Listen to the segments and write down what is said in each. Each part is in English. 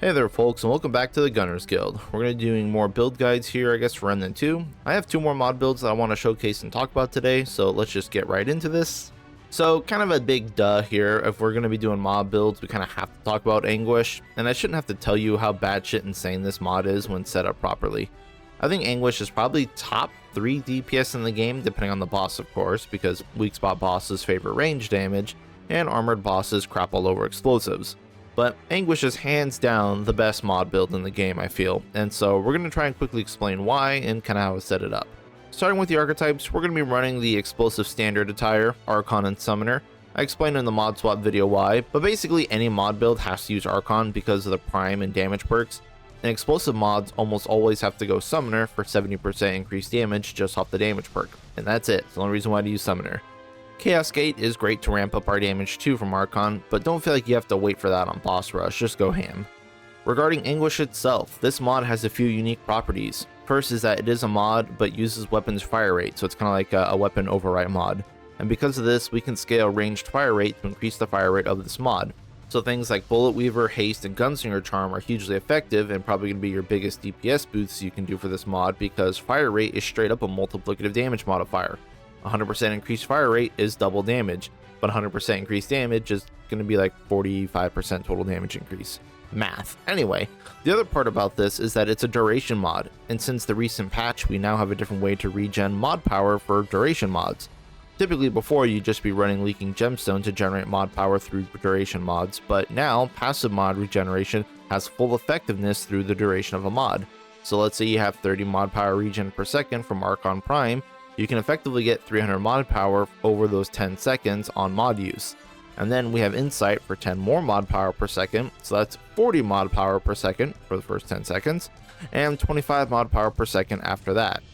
Hey there folks, and welcome back to the Gunners Guild. We're going to be doing more build guides here, I guess, for Remnant 2. I have two more mod builds that I want to showcase and talk about today, so let's just get right into this. So, kind of a big duh here. If we're going to be doing mod builds, we kind of have to talk about Anguish, and I shouldn't have to tell you how batshit insane this mod is when set up properly. I think Anguish is probably top 3 DPS in the game, depending on the boss of course, because weak spot bosses favor range damage, and armored bosses crap all over explosives. But Anguish is hands down the best mod build in the game, I feel, and so we're going to try and quickly explain why and kind of how to set it up. Starting with the archetypes, we're going to be running the explosive standard attire, Archon and Summoner. I explained in the mod swap video why, but basically any mod build has to use Archon because of the prime and damage perks, and explosive mods almost always have to go Summoner for 70% increased damage just off the damage perk, and that's it. It's the only reason why to use Summoner. Chaos Gate is great to ramp up our damage too from Archon, but don't feel like you have to wait for that on boss rush, just go ham. Regarding Anguish itself, this mod has a few unique properties. First is that it is a mod, but uses weapons fire rate, so it's kind of like a weapon overwrite mod. And because of this, we can scale ranged fire rate to increase the fire rate of this mod. So things like Bullet Weaver, Haste, and Gunslinger Charm are hugely effective and probably going to be your biggest DPS boosts you can do for this mod because fire rate is straight up a multiplicative damage modifier. 100% increased fire rate is double damage, but 100% increased damage is going to be like 45% total damage increase. Math. Anyway, the other part about this is that it's a duration mod, and since the recent patch, we now have a different way to regen mod power for duration mods. Typically before, you'd just be running Leaking Gemstone to generate mod power through duration mods, but now passive mod regeneration has full effectiveness through the duration of a mod. So let's say you have 30 mod power regen per second from Archon Prime, you can effectively get 300 mod power over those 10 seconds on mod use. And then we have Insight for 10 more mod power per second, so that's 40 mod power per second for the first 10 seconds, and 25 mod power per second after that.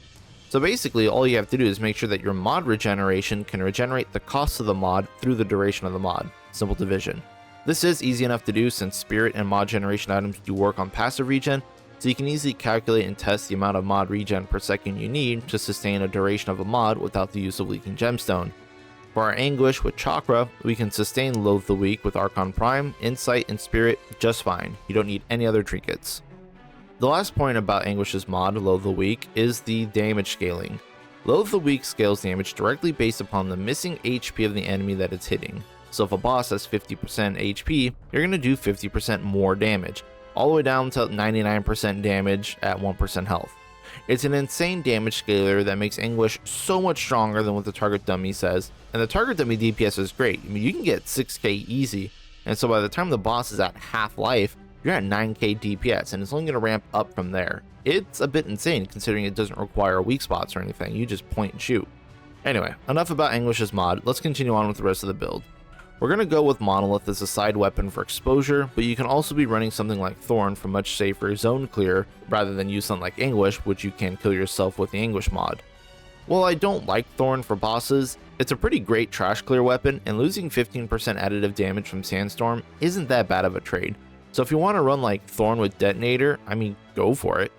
So basically all you have to do is make sure that your mod regeneration can regenerate the cost of the mod through the duration of the mod. Simple division. This is easy enough to do since spirit and mod generation items do work on passive regen, so you can easily calculate and test the amount of mod regen per second you need to sustain a duration of a mod without the use of Leaking Gemstone. For our Anguish with Chakra, we can sustain Loathe the Weak with Archon Prime, Insight, and Spirit just fine. You don't need any other trinkets. The last point about Anguish's mod, Loathe the Weak, is the damage scaling. Loathe the Weak scales damage directly based upon the missing HP of the enemy that it's hitting. So if a boss has 50% HP, you're going to do 50% more damage, all the way down to 99% damage at 1% health. It's an insane damage scaler that makes Anguish so much stronger than what the target dummy says, and the target dummy DPS is great. I mean, you can get 6k easy, and so by the time the boss is at half life, you're at 9k DPS, and it's only going to ramp up from there. It's a bit insane considering it doesn't require weak spots or anything, you just point and shoot. Anyway, enough about Anguish's mod, let's continue on with the rest of the build. We're going to go with Monolith as a side weapon for exposure, but you can also be running something like Thorn for much safer zone clear rather than use something like Anguish, which you can kill yourself with the Anguish mod. While I don't like Thorn for bosses, it's a pretty great trash clear weapon, and losing 15% additive damage from Sandstorm isn't that bad of a trade. So if you want to run like Thorn with Detonator, I mean, go for it.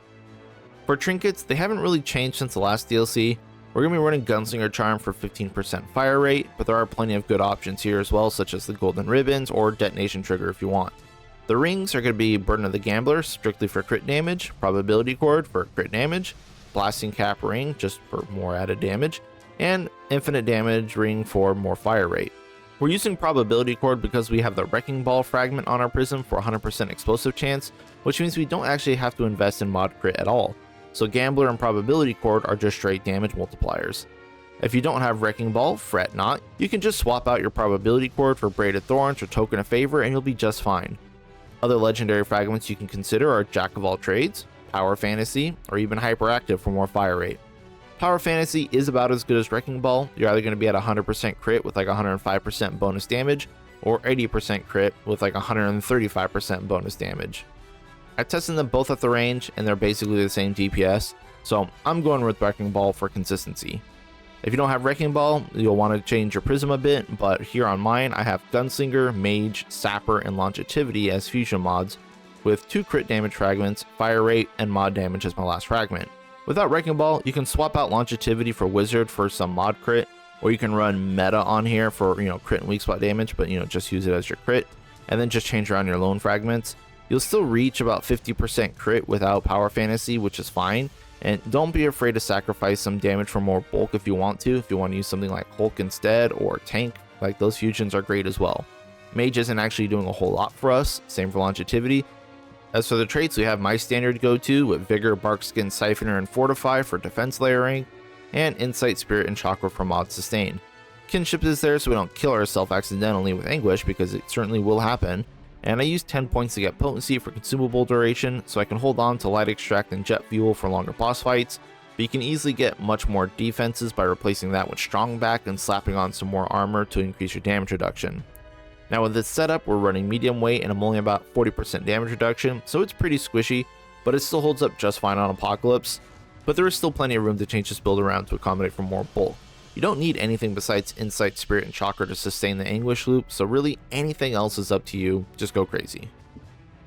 For trinkets, they haven't really changed since the last DLC. We're going to be running Gunslinger Charm for 15% fire rate, but there are plenty of good options here as well, such as the Golden Ribbons or Detonation Trigger if you want. The rings are going to be Burden of the Gambler, strictly for crit damage, Probability Cord for crit damage, Blasting Cap Ring, just for more added damage, and Infinite Damage Ring for more fire rate. We're using Probability Cord because we have the Wrecking Ball fragment on our prism for 100% explosive chance, which means we don't actually have to invest in mod crit at all. So Gambler and Probability Cord are just straight damage multipliers. If you don't have Wrecking Ball, fret not, you can just swap out your Probability Cord for Braided Thorns or Token of Favor and you'll be just fine. Other legendary fragments you can consider are Jack of All Trades, Power Fantasy, or even Hyperactive for more fire rate. Power Fantasy is about as good as Wrecking Ball. You're either going to be at 100% crit with like 105% bonus damage, or 80% crit with like 135% bonus damage. I tested them both at the range, and they're basically the same DPS, so I'm going with Wrecking Ball for consistency. If you don't have Wrecking Ball, you'll want to change your prism a bit, but here on mine, I have Gunslinger, Mage, Sapper, and Longevity as fusion mods, with 2 crit damage fragments, fire rate, and mod damage as my last fragment. Without Wrecking Ball, you can swap out Longevity for Wizard for some mod crit, or you can run Meta on here for, crit and weak spot damage, but, just use it as your crit, and then just change around your lone fragments. You'll still reach about 50% crit without Power Fantasy, which is fine, and don't be afraid to sacrifice some damage for more bulk if you want to use something like Hulk instead, or Tank, like those fusions are great as well. Mage isn't actually doing a whole lot for us, same for longevity. As for the traits, we have my standard go-to with Vigor, Bark Skin, Siphoner, and Fortify for defense layering, and Insight, Spirit, and Chakra for mod sustain. Kinship is there so we don't kill ourselves accidentally with Anguish, because it certainly will happen, and I use 10 points to get potency for consumable duration, so I can hold on to light extract and jet fuel for longer boss fights, but you can easily get much more defenses by replacing that with strong back and slapping on some more armor to increase your damage reduction. Now with this setup, we're running medium weight and I'm only about 40% damage reduction, so it's pretty squishy, but it still holds up just fine on Apocalypse. But there is still plenty of room to change this build around to accommodate for more bulk. You don't need anything besides Insight, Spirit, and Chakra to sustain the Anguish loop, so really anything else is up to you, just go crazy.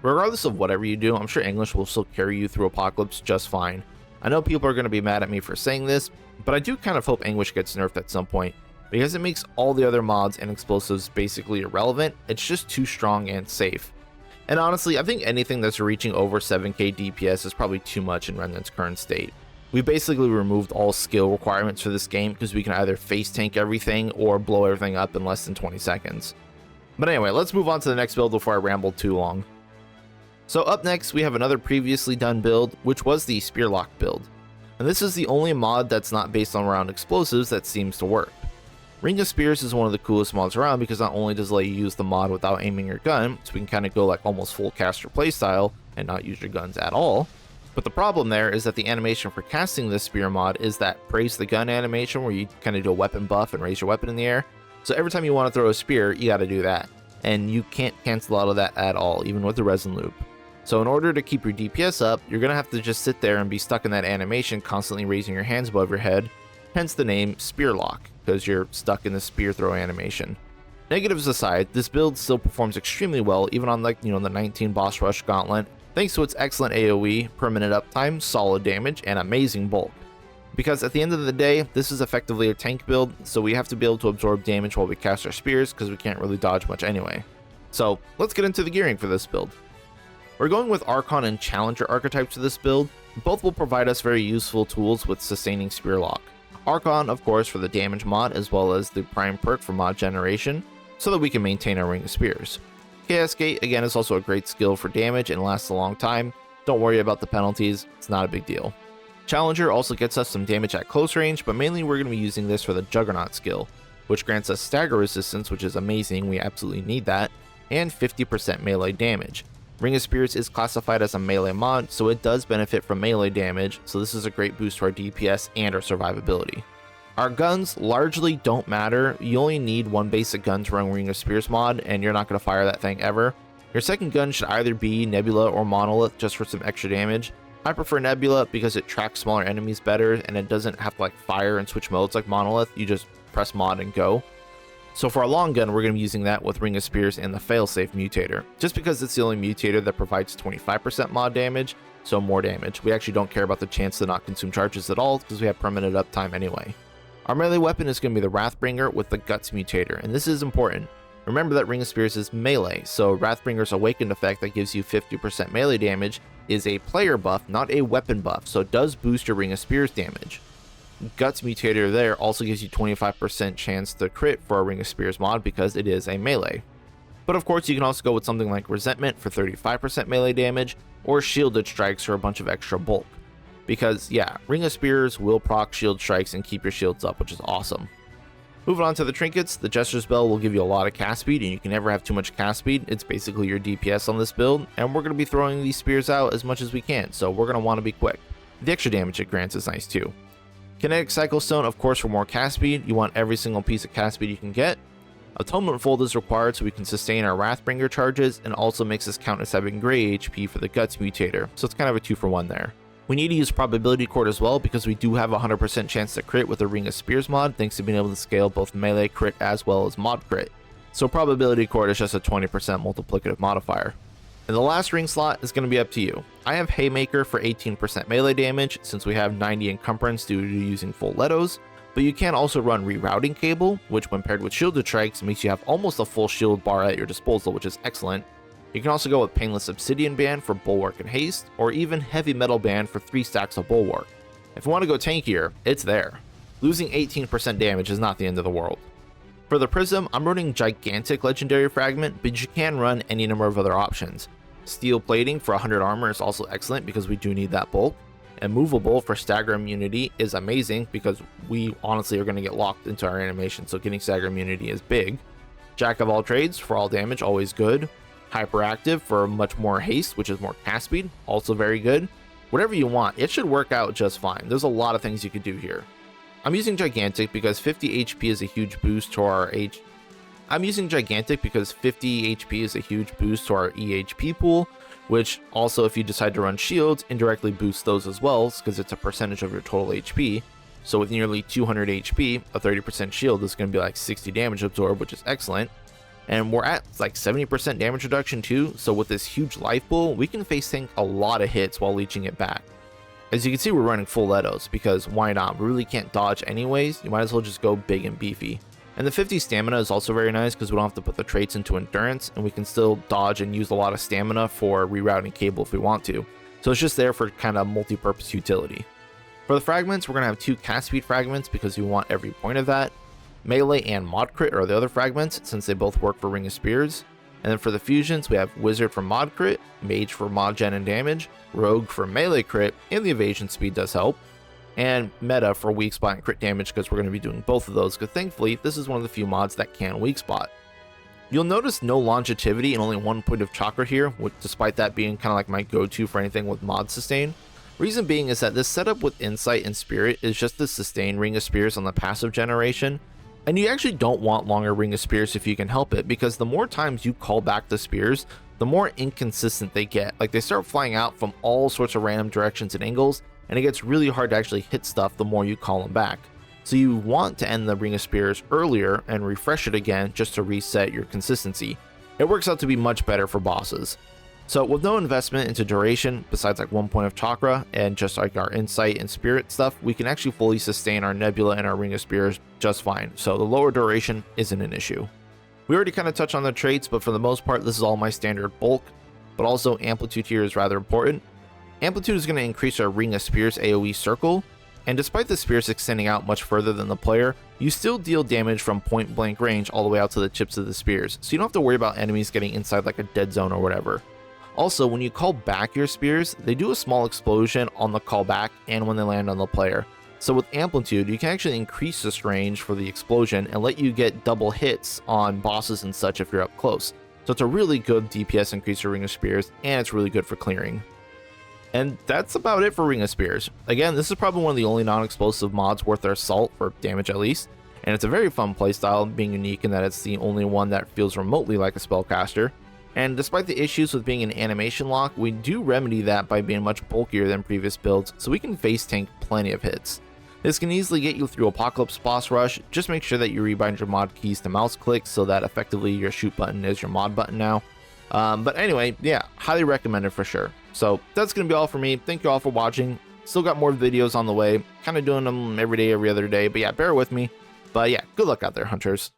Regardless of whatever you do, I'm sure Anguish will still carry you through Apocalypse just fine. I know people are going to be mad at me for saying this, but I do kind of hope Anguish gets nerfed at some point, because it makes all the other mods and explosives basically irrelevant. It's just too strong and safe. And honestly, I think anything that's reaching over 7k DPS is probably too much in Remnant's current state. We basically removed all skill requirements for this game because we can either face tank everything or blow everything up in less than 20 seconds. But anyway, let's move on to the next build before I ramble too long. So up next, we have another previously done build, which was the Spearlock build. And this is the only mod that's not based on round explosives that seems to work. Ring of Spears is one of the coolest mods around because not only does it let you use the mod without aiming your gun, so we can kind of go like almost full caster playstyle and not use your guns at all, but the problem there is that the animation for casting this spear mod is that praise the gun animation where you kind of do a weapon buff and raise your weapon in the air. So every time you want to throw a spear, you got to do that, and you can't cancel out of that at all, even with the resin loop. So in order to keep your DPS up, you're going to have to just sit there and be stuck in that animation, constantly raising your hands above your head, hence the name Spearlock, because you're stuck in the spear throw animation. Negatives aside, this build still performs extremely well, even on like, the 19 boss rush gauntlet, thanks to its excellent AoE, permanent uptime, solid damage, and amazing bulk. Because at the end of the day, this is effectively a tank build, so we have to be able to absorb damage while we cast our spears, because we can't really dodge much anyway. So let's get into the gearing for this build. We're going with Archon and Challenger archetypes for this build. Both will provide us very useful tools with sustaining Spearlock. Archon, of course, for the damage mod, as well as the prime perk for mod generation, so that we can maintain our Ring of Spears. Chaos Gate, again, is also a great skill for damage and lasts a long time. Don't worry about the penalties, it's not a big deal. Challenger also gets us some damage at close range, but mainly we're going to be using this for the Juggernaut skill, which grants us stagger resistance, which is amazing, we absolutely need that, and 50% melee damage. Ring of Spears is classified as a melee mod, so it does benefit from melee damage, so this is a great boost to our DPS and our survivability. Our guns largely don't matter. You only need one basic gun to run Ring of Spears mod, and you're not going to fire that thing ever. Your second gun should either be Nebula or Monolith, just for some extra damage. I prefer Nebula because it tracks smaller enemies better, and it doesn't have to like fire and switch modes like Monolith. You just press mod and go. So for our long gun, we're going to be using that with Ring of Spears and the Failsafe Mutator, just because it's the only mutator that provides 25% mod damage, so more damage. We actually don't care about the chance to not consume charges at all, because we have permanent uptime anyway. Our melee weapon is going to be the Wrathbringer with the Guts Mutator, and this is important. Remember that Ring of Spears is melee, so Wrathbringer's Awakened effect that gives you 50% melee damage is a player buff, not a weapon buff, so it does boost your Ring of Spears damage. Guts Mutator there also gives you 25% chance to crit for a Ring of Spears mod because it is a melee. But of course you can also go with something like Resentment for 35% melee damage, or Shielded Strikes for a bunch of extra bulk. Because yeah, Ring of Spears will proc shield strikes and keep your shields up, which is awesome. Moving on to the trinkets, the Jester's Bell will give you a lot of cast speed, and you can never have too much cast speed. It's basically your DPS on this build, and we're going to be throwing these spears out as much as we can, so we're going to want to be quick. The extra damage it grants is nice too. Kinetic Cycle Stone, of course, for more cast speed. You want every single piece of cast speed you can get. Atonement Fold is required so we can sustain our Wrathbringer charges, and also makes us count as having gray HP for the Guts Mutator, so it's kind of a 2-for-1 there. We need to use Probability Chord as well because we do have a 100% chance to crit with the Ring of Spears mod, thanks to being able to scale both melee crit as well as mod crit. So Probability Chord is just a 20% multiplicative modifier. And the last ring slot is going to be up to you. I have Haymaker for 18% melee damage since we have 90 encumbrance due to using full Letos, but you can also run Rerouting Cable, which when paired with Shielded Strikes makes you have almost a full shield bar at your disposal, which is excellent. You can also go with Painless Obsidian Band for Bulwark and Haste, or even Heavy Metal Band for 3 stacks of Bulwark. If you want to go tankier, it's there. Losing 18% damage is not the end of the world. For the Prism, I'm running Gigantic Legendary Fragment, but you can run any number of other options. Steel Plating for 100 armor is also excellent because we do need that bulk. And Movable for Stagger Immunity is amazing because we honestly are going to get locked into our animation, so getting Stagger Immunity is big. Jack of all trades for all damage, always good. Hyperactive for much more haste, which is more cast speed, also very good. Whatever you want, it should work out just fine. There's a lot of things you could do here. I'm using Gigantic because 50 HP is a huge boost to our EHP pool, which also, if you decide to run shields, indirectly boosts those as well, because it's a percentage of your total HP. So with nearly 200 HP, a 30% shield is going to be like 60 damage absorb, which is excellent. And we're at like 70% damage reduction too, so with this huge life pool, we can face tank a lot of hits while leeching it back. As you can see, we're running full Letos, because why not? We really can't dodge anyways, you might as well just go big and beefy. And the 50 stamina is also very nice because we don't have to put the traits into endurance, and we can still dodge and use a lot of stamina for rerouting cable if we want to. So it's just there for kind of multi-purpose utility. For the fragments, we're going to have 2 cast speed fragments because we want every point of that. Melee and Mod Crit are the other fragments since they both work for Ring of Spears. And then for the fusions, we have Wizard for Mod Crit, Mage for Mod Gen and damage, Rogue for Melee Crit, and the evasion speed does help. And Meta for Weak Spot and Crit damage because we're going to be doing both of those because thankfully this is one of the few mods that can Weak Spot. You'll notice no longevity and only 1 point of chakra here, which despite that being kind of like my go-to for anything with mod sustain. Reason being is that this setup with Insight and Spirit is just to sustain Ring of Spears on the passive generation. And you actually don't want longer Ring of Spears if you can help it, because the more times you call back the spears, the more inconsistent they get. Like they start flying out from all sorts of random directions and angles, and it gets really hard to actually hit stuff the more you call them back. So you want to end the Ring of Spears earlier and refresh it again just to reset your consistency. It works out to be much better for bosses. So with no investment into duration, besides like 1 point of chakra and just like our Insight and Spirit stuff, we can actually fully sustain our Nebula and our Ring of Spears just fine. So the lower duration isn't an issue. We already kind of touched on the traits, but for the most part, this is all my standard bulk, but also Amplitude here is rather important. Amplitude is going to increase our Ring of Spears AoE circle, and despite the spears extending out much further than the player, you still deal damage from point blank range all the way out to the tips of the spears, so you don't have to worry about enemies getting inside like a dead zone or whatever. Also, when you call back your spears, they do a small explosion on the callback and when they land on the player. So with Amplitude, you can actually increase this range for the explosion and let you get double hits on bosses and such if you're up close. So it's a really good DPS increase for Ring of Spears, and it's really good for clearing. And that's about it for Ring of Spears. Again, this is probably one of the only non-explosive mods worth their salt, for damage at least. And it's a very fun playstyle, being unique in that it's the only one that feels remotely like a spellcaster. And despite the issues with being an animation lock, we do remedy that by being much bulkier than previous builds, so we can face tank plenty of hits. This can easily get you through Apocalypse Boss Rush. Just make sure that you rebind your mod keys to mouse clicks so that effectively your shoot button is your mod button now. But anyway, yeah, highly recommended for sure. So that's going to be all for me. Thank you all for watching. Still got more videos on the way, kind of doing them every day, every other day, but yeah, bear with me. But yeah, good luck out there, hunters.